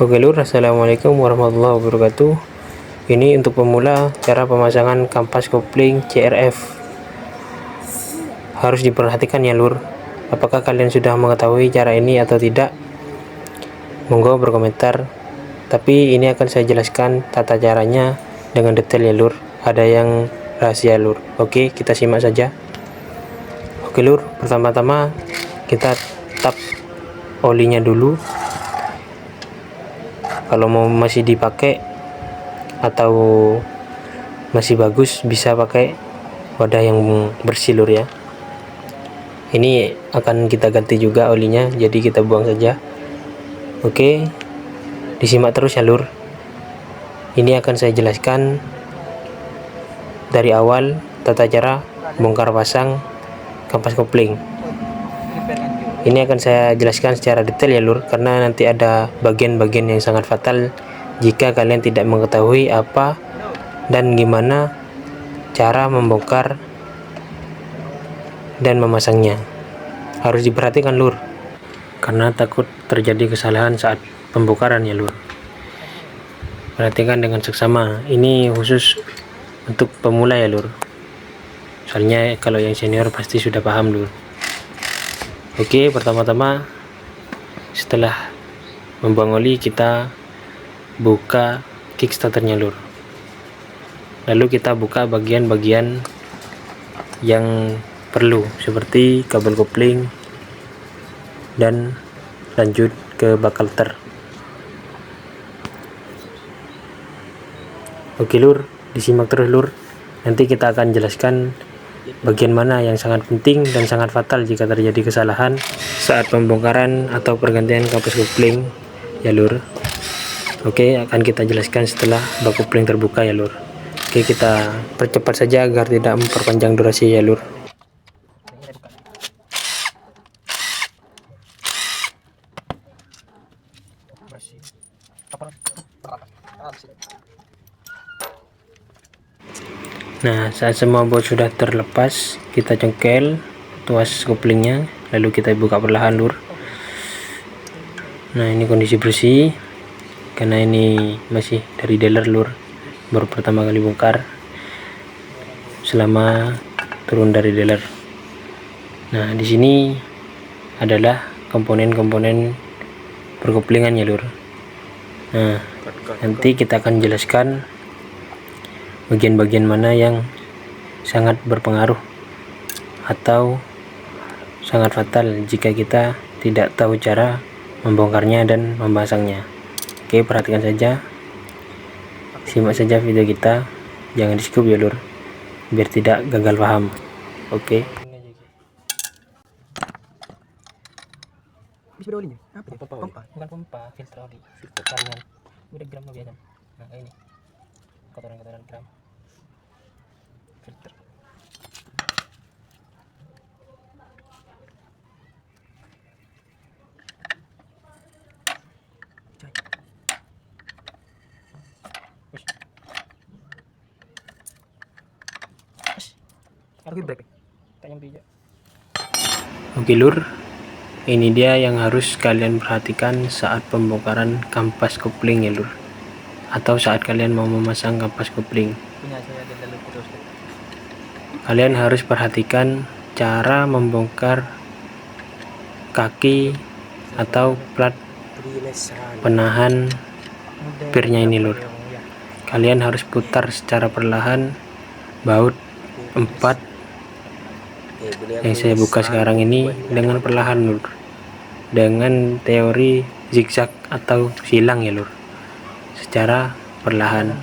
Oke lur, assalamualaikum warahmatullahi wabarakatuh. Ini untuk pemula cara pemasangan kampas kopling CRF. Harus diperhatikan ya lur. Apakah kalian sudah mengetahui cara ini atau tidak? Monggo berkomentar. Tapi ini akan saya jelaskan tata caranya dengan detail ya lur. Ada yang rahasia lur. Oke, kita simak saja. Oke lur, pertama-tama kita tap olinya dulu. Kalau mau masih dipakai atau masih bagus, bisa pakai wadah yang bersih lur ya. Ini akan kita ganti juga olinya, jadi kita buang saja. Oke, disimak terus ya lur. Ini akan saya jelaskan dari awal tata cara bongkar pasang kampas kopling. Ini akan saya jelaskan secara detail ya lur, karena nanti ada bagian-bagian yang sangat fatal jika kalian tidak mengetahui apa dan gimana cara membongkar dan memasangnya. Harus diperhatikan lur, karena takut terjadi kesalahan saat pembongkaran ya lur. Perhatikan dengan seksama. Ini khusus untuk pemula ya lur, soalnya kalau yang senior pasti sudah paham lur. Oke, pertama-tama setelah membuang oli, kita buka kickstarternya lur. Lalu kita buka bagian-bagian yang perlu, seperti kabel kopling dan lanjut ke bakalter. Oke lur, disimak terus lur. Nanti kita akan jelaskan bagian mana yang sangat penting dan sangat fatal jika terjadi kesalahan saat pembongkaran atau pergantian kampas kopling ya lur. Oke, akan kita jelaskan setelah bak kopling terbuka ya lur. Oke, kita percepat saja agar tidak memperpanjang durasi ya lur. Nah, saat semua baut sudah terlepas, kita congkel tuas koplingnya, lalu kita buka perlahan lur. Nah, ini kondisi bersih karena ini masih dari dealer lur, baru pertama kali bongkar selama turun dari dealer. Nah, di sini adalah komponen-komponen perkoplingan ya lur. Nah, nanti kita akan jelaskan bagian-bagian mana yang sangat berpengaruh atau sangat fatal jika kita tidak tahu cara membongkarnya dan memasangnya. Oke, perhatikan saja, simak saja video kita, jangan di skip ya lur, biar tidak gagal paham. Oke. Bisa olinya? Apa ya? Pompa, bukan pompa, filter oli, filter taringan. Udah gram biasa. Nah, kayak ini. Kotoran-kotoran gram. Filter. Oke lur, ini dia yang harus kalian perhatikan saat pembongkaran kampas kopling ya lur, atau saat kalian mau memasang kampas kopling. Kalian harus perhatikan cara membongkar kaki atau plat penahan pirnya ini lur. Kalian harus putar secara perlahan baut 4 yang saya buka sekarang ini dengan perlahan lur, dengan teori zigzag atau silang ya lur, secara perlahan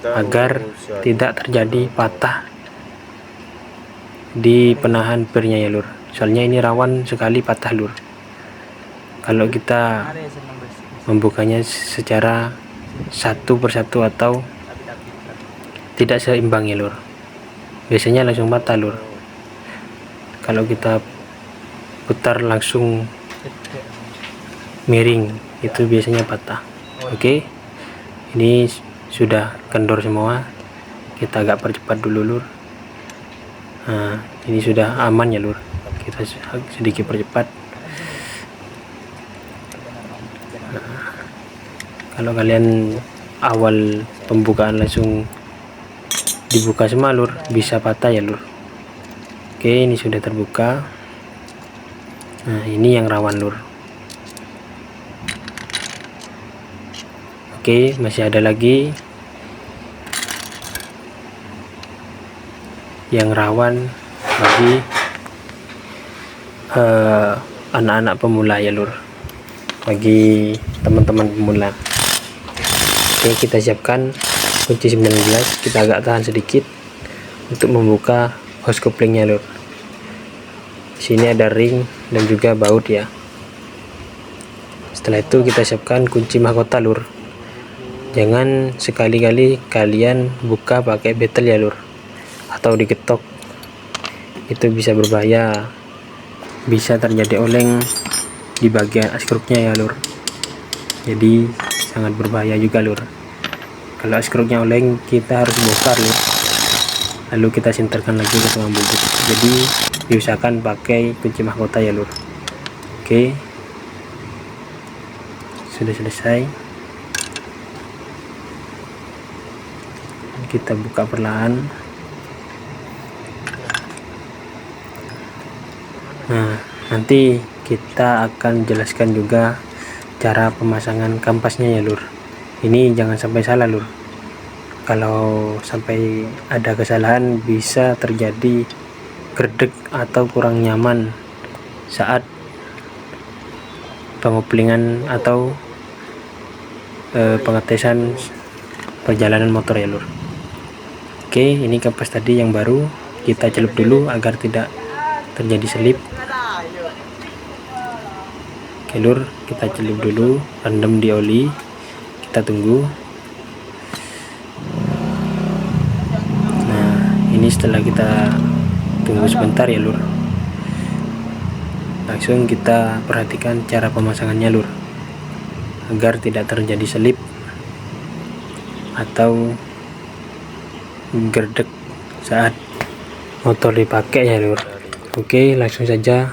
agar tidak terjadi patah di penahan pirnya ya lur, soalnya ini rawan sekali patah lur kalau kita membukanya secara satu persatu atau tidak seimbang ya lur. Biasanya langsung patah lur kalau kita putar langsung miring, itu biasanya patah. Oke, ini sudah kendor semua, kita agak percepat dulu lur. Nah, ini sudah aman ya lur, kita sedikit percepat. Kalau kalian awal pembukaan langsung dibuka semua lur, bisa patah ya lur. Oke, ini sudah terbuka. Nah, ini yang rawan lur. Oke, masih ada lagi yang rawan bagi anak-anak pemula ya lur, bagi teman-teman pemula. Oke, kita siapkan kunci 19, kita agak tahan sedikit untuk membuka hose couplingnya lur. Di sini ada ring dan juga baut ya. Setelah itu kita siapkan kunci mahkota lur. Jangan sekali-kali kalian buka pakai betel ya lur, atau diketok, itu bisa berbahaya, bisa terjadi oleng di bagian askruknya ya lur. Jadi sangat berbahaya juga lur. Kalau askruknya oleng, kita harus bongkar lur, lalu kita sinterkan lagi ke tukang bubut. Jadi diusahakan pakai kunci mahkota ya lur. Oke, sudah selesai. Kita buka perlahan. Nah, nanti kita akan jelaskan juga cara pemasangan kampasnya ya lur. Ini jangan sampai salah lur. Kalau sampai ada kesalahan, bisa terjadi gerdek atau kurang nyaman saat pengoplingan atau pengetesan perjalanan motor ya lur. Oke, ini kampas tadi yang baru, kita celup dulu agar tidak terjadi selip. Oke lur, kita celup dulu, rendam di oli, kita tunggu. Nah, ini setelah kita tunggu sebentar ya lur, langsung kita perhatikan cara pemasangannya lur, agar tidak terjadi selip atau gerdek saat motor dipakai ya lur. Oke, langsung saja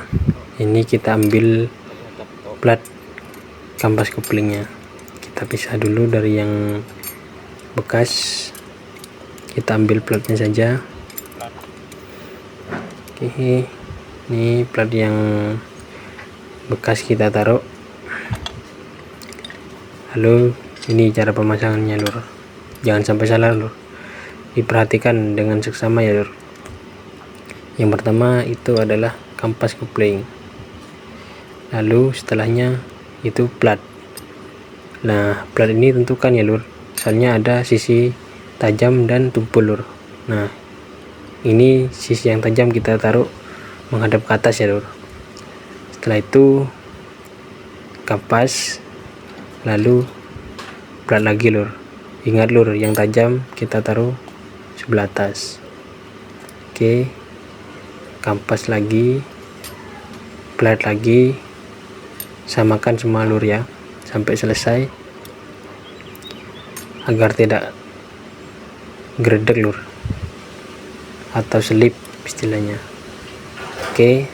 ini kita ambil plat kampas koplingnya. Kita pisah dulu dari yang bekas, kita ambil platnya saja. Oke, ini plat yang bekas kita taruh. Lalu ini cara pemasangannya lur, jangan sampai salah lur, diperhatikan dengan seksama ya lur. Yang pertama itu adalah kampas kopling, lalu setelahnya itu plat. Nah, plat ini tentukan ya lur, soalnya ada sisi tajam dan tumpul lur. Nah, ini sisi yang tajam kita taruh menghadap ke atas ya lur. Setelah itu kampas, lalu plat lagi lur. Ingat lur, yang tajam kita taruh sebelah atas. Oke, kampas lagi, plat lagi, samakan semua lur ya sampai selesai agar tidak gredek lur atau selip istilahnya. Oke,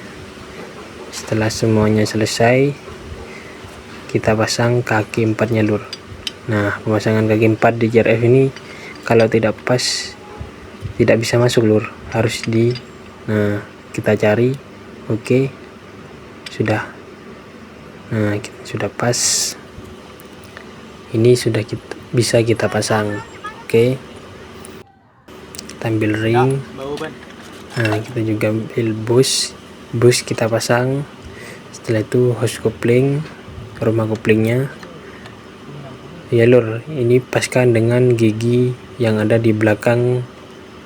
setelah semuanya selesai, kita pasang kaki empatnya lur. Nah, pemasangan kaki empat di JRF ini kalau tidak pas tidak bisa masuk lur, harus nah kita cari. Oke, sudah. Nah, sudah pas, ini sudah bisa kita pasang. Oke, kita ambil ring. Nah, kita juga ambil bus kita pasang. Setelah itu hose coupling, rumah couplingnya ya lur, ini paskan dengan gigi yang ada di belakang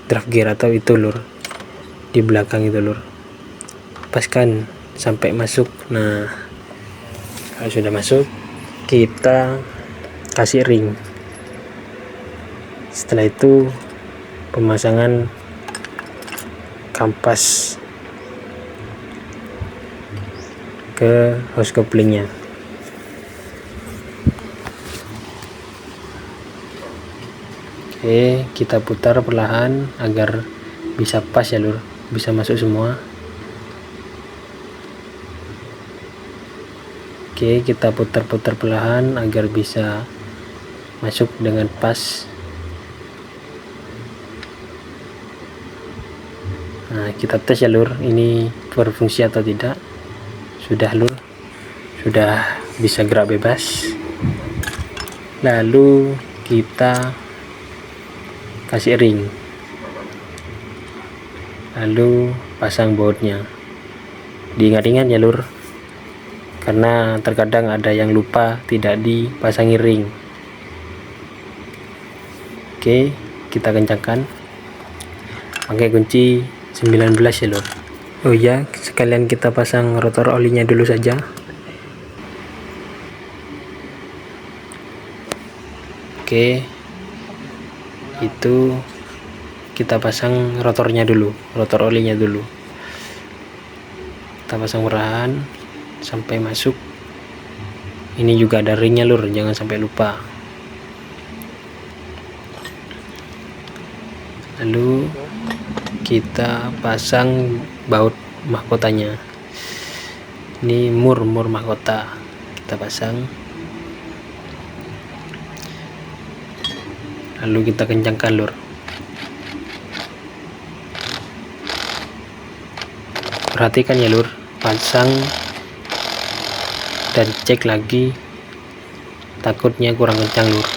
drive gear atau itu lur, di belakang itu lur, paskan sampai masuk. Nah, kalau sudah masuk, kita kasih ring. Setelah itu pemasangan kampas ke hose couplingnya. Oke, kita putar perlahan agar bisa pas ya lur, bisa masuk semua. Oke, kita putar-putar perlahan agar bisa masuk dengan pas. Nah, kita tes ya lur, ini berfungsi atau tidak. Sudah lur, sudah bisa gerak bebas. Lalu kita kasih ring, lalu pasang bautnya. Diingat-ingat ya lur, karena terkadang ada yang lupa tidak dipasangi ring. Oke, kita kencangkan pakai kunci 19 ya lur. Oh ya, sekalian kita pasang rotor olinya dulu saja. Oke, itu kita pasang rotornya dulu, rotor olinya dulu. Kita pasang perlahan sampai masuk. Ini juga ada ringnya lur, jangan sampai lupa. Lalu kita pasang baut mahkotanya. Ini mur mahkota, kita pasang. Lalu kita kencangkan lur. Perhatikan ya lur, pasang dan cek lagi, takutnya kurang kencang lur,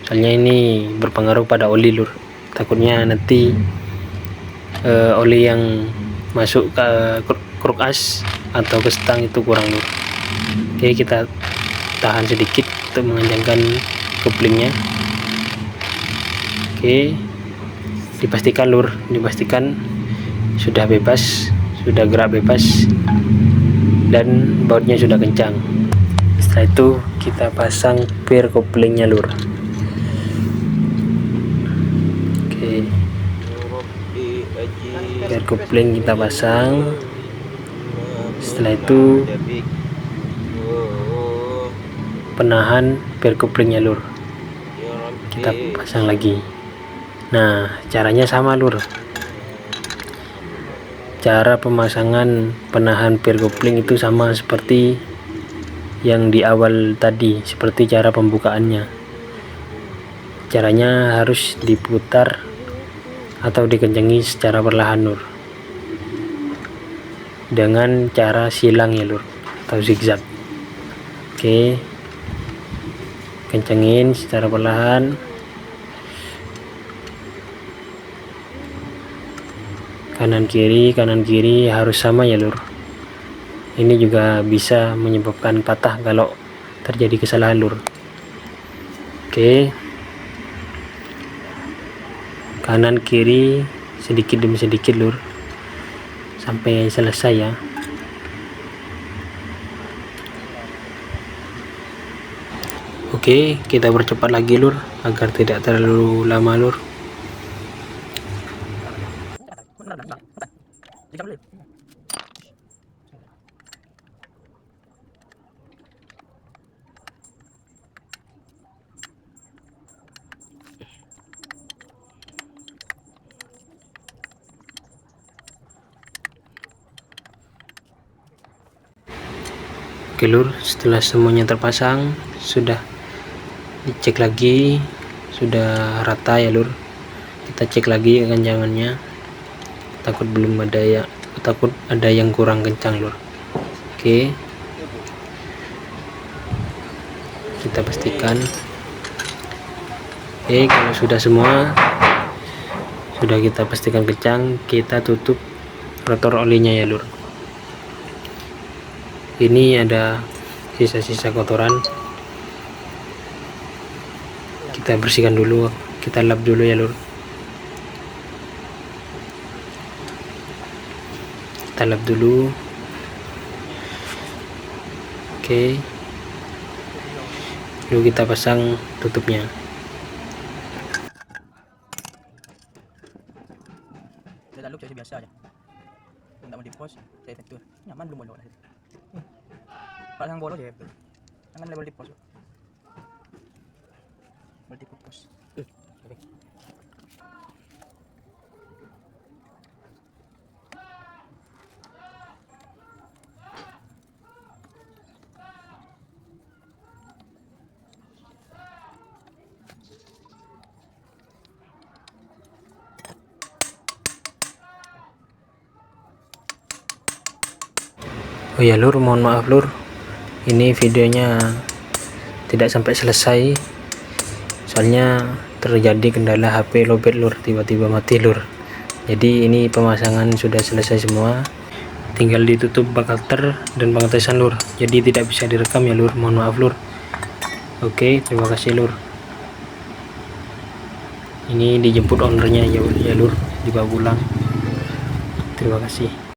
soalnya ini berpengaruh pada oli lur. Takutnya nanti oli yang masuk ke kruk as atau ke stang itu kurang lur. Oke, kita tahan sedikit untuk mengencangkan koplingnya. Oke, dipastikan lur, dipastikan sudah bebas, sudah gerak bebas dan bautnya sudah kencang. Setelah itu kita pasang per koplingnya lur. Oke, per kopling kita pasang. Setelah itu penahan per koplingnya lur, kita pasang lagi. Nah, caranya sama lur, cara pemasangan penahan per kopling itu sama seperti yang di awal tadi, seperti cara pembukaannya. Caranya harus diputar atau dikencengi secara perlahan lur, dengan cara silang ya lur, atau zigzag. Oke, kencengin secara perlahan. Kanan kiri harus sama ya lur. Ini juga bisa menyebabkan patah kalau terjadi kesalahan lur. Oke, kanan kiri sedikit demi sedikit lur sampai selesai ya. Oke, kita percepat lagi lur agar tidak terlalu lama lur. Oke lur, setelah semuanya terpasang, sudah dicek lagi, sudah rata ya lur. Kita cek lagi kekencangannya, takut belum ada ya, takut ada yang kurang kencang lur. Oke, kita pastikan. Oke, kalau sudah semua, sudah kita pastikan kencang, kita tutup rotor olinya ya lur. Ini ada sisa-sisa kotoran, kita bersihkan dulu, kita lap dulu ya lur. Kita lap dulu. Oke, lalu kita pasang tutupnya. Saya lalu saya biasa aja. Tidak mau di post, saya tekstur. Nyaman belum bolong. Pasang bolos ya betul. Jangan level di post. Multi purpose. Oke. ya lur, mohon maaf lur, ini videonya tidak sampai selesai soalnya terjadi kendala HP lowbat lur, tiba-tiba mati lur. Jadi ini pemasangan sudah selesai semua, tinggal ditutup bak alter dan pengetesan lur, jadi tidak bisa direkam ya lur, mohon maaf lur. Oke, terima kasih lur. Ini dijemput ownernya ya lur, dibawa pulang. Terima kasih.